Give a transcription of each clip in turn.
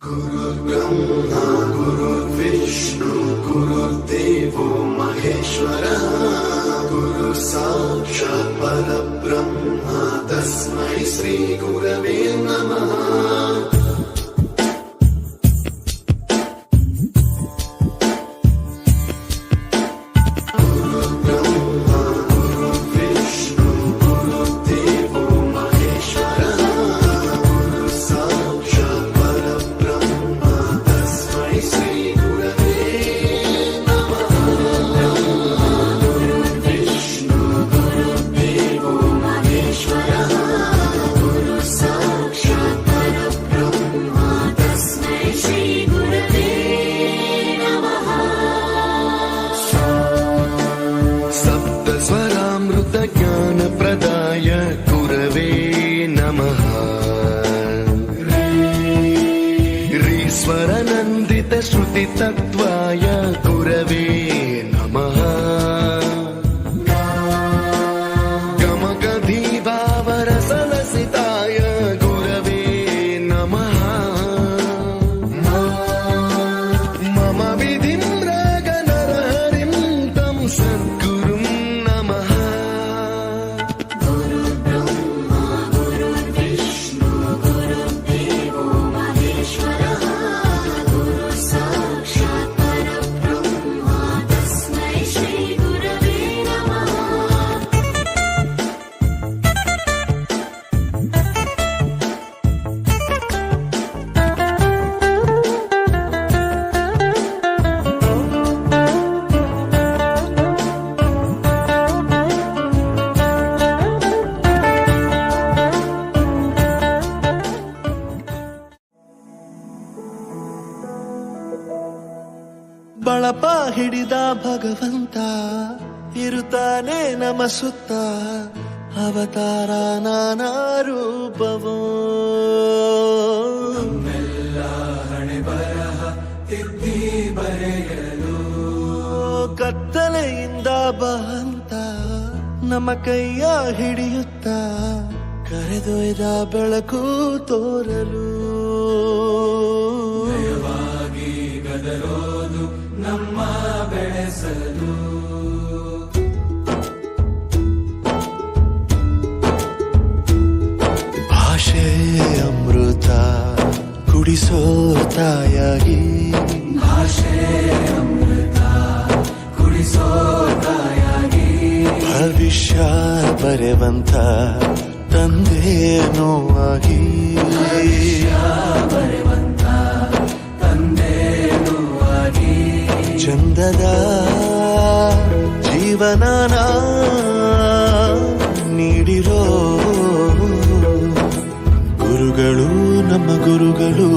गुरुर्ब्रह्मा गुरुर्विष्णु गुरुर्देवो महेश्वरः गुरुः साक्षात् परब्रह्म तस्मै श्री गुरवे नमः। ज्ञानप्रदाय गुरवे नमः। रीश्वरनन्दित श्रुतितत्त्वाय गुरवे नमः। गमगधीभावरसलसिताय गुरवे नमः। मम विधिं रागनरहरिं तं सद्गुरुं नमः। ಬಳಪ ಹಿಡಿದ ಭಗವಂತ ಇರುತ್ತಾನೆ ನಮ ಸುತ್ತ ಅವತಾರ ನಾನಾ ರೂಪವೋ ನಮ್ಮೆಲ್ಲ ಹಣೆ ಬರಹ ತಿದ್ದಿ ಬರೆಯಲು ಕತ್ತಲೆಯಿಂದ ಬಹಂತ ನಮ್ಮ ಕೈಯ ಹಿಡಿಯುತ್ತ ಕರೆದೊಯ್ದ ಬೆಳಕು ತೋರಲು ಗದರೋದು ನಮ್ಮ ಬೆಳೆಸಲು ಭಾಷೆ ಅಮೃತ ಕುಡಿಸೋ ತಾಯಾಗಿ ಭಾಷೆ ಅಮೃತ ಕುಡಿಸೋ ತಾಯಾಗಿ ಭವಿಷ್ಯ ಬರೆವಂತ ತಂದೆನೋ ಆಗಿ ಚಂದದ ಜೀವನನ ನೀಡಿರೋ ಗುರುಗಳು ನಮ್ಮ ಗುರುಗಳು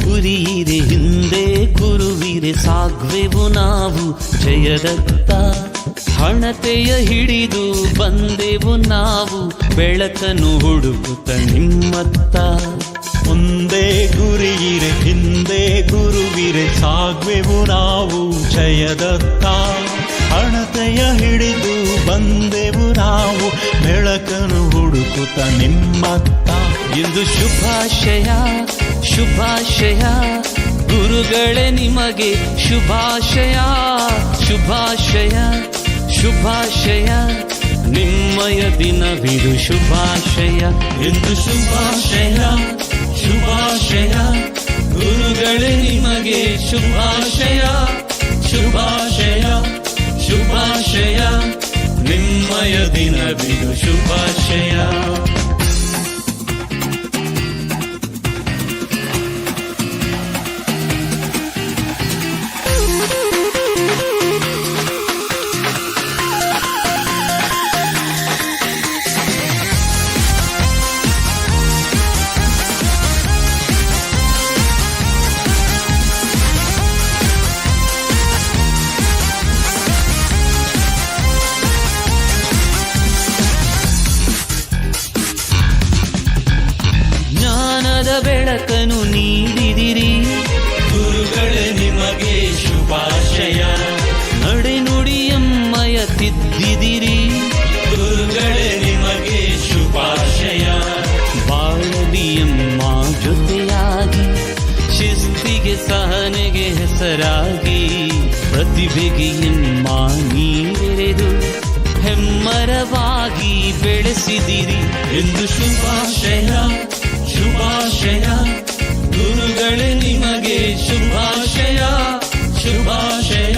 ಗುರಿಯಿರೆ ಹಿಂದೆ ಗುರುವಿರೆ ಸಾಗ್ವೆವು ನಾವು ಜಯದತ್ತ ಹಣತೆಯ ಹಿಡಿದು ಬಂದೆವು ನಾವು ಬೆಳಕನ್ನು ಹುಡುಕುತ್ತ ನಿಮ್ಮತ್ತ ಮುಂದೆ ಗುರಿಯಿರೆ ಹಿಂದೆ ಗುರುವಿರೆ ಸಾಗ್ವೆವು ನಾವು ಜಯದತ್ತ ಹಣತೆಯ ಹಿಡಿದು ಬಂದೆವು ನಾವು ಬೆಳಕನ್ನು ಹುಡುಕುತ್ತ ನಿಮ್ಮತ್ತ ಇಂದು ಶುಭಾಶಯ ಶುಭಾಶಯ ಗುರುಗಳೇ ನಿಮಗೆ ಶುಭಾಶಯ ಶುಭಾಶಯ ಶುಭಾಶಯ ನಿಮ್ಮಯ ದಿನವಿದು ಶುಭಾಶಯ ಎಂದು ಶುಭಾಶಯ ಶುಭಾಶಯ ಗುರುಗಳೇ ನಿಮಗೆ ಶುಭಾಶಯ ಶುಭಾಶಯ ಶುಭಾಶಯ ನಿಮ್ಮಯ ದಿನವಿದು ಶುಭಾಶಯ ಬೆಳಕನು ನೀಡಿದಿರಿ. ಗುರುಗಳೇ ನಿಮಗೆ ಶುಭಾಶಯ. ನಡೆನುಡಿಯಮ್ಮಯ ತಿದ್ದಿದಿರಿ. ಗುರುಗಳೇ ನಿಮಗೆ ಶುಭಾಶಯ. ಬಾಳಲಿಯಮ್ಮ ಜೊತೆಯಾಗಿ ಶಿಸ್ತಿಗೆ ಸಹನೆಗೆ ಹೆಸರಾಗಿ ಪ್ರತಿಭೆಗೆ ಎಮ್ಮ ನೀರೆರೆದು ಹೆಮ್ಮರವಾಗಿ ಬೆಳೆಸಿದಿರಿ ಎಂದು ಶುಭಾಶಯ ಶುಭಾಶಯ. ಗುರುಗಳೇ ನಿಮಗೆ ಶುಭಾಶಯ ಶುಭಾಶಯ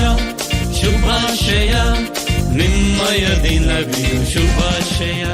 ಶುಭಾಶಯ. ನಿಮ್ಮಯ ದಿನವಿದು ಶುಭಾಶಯ.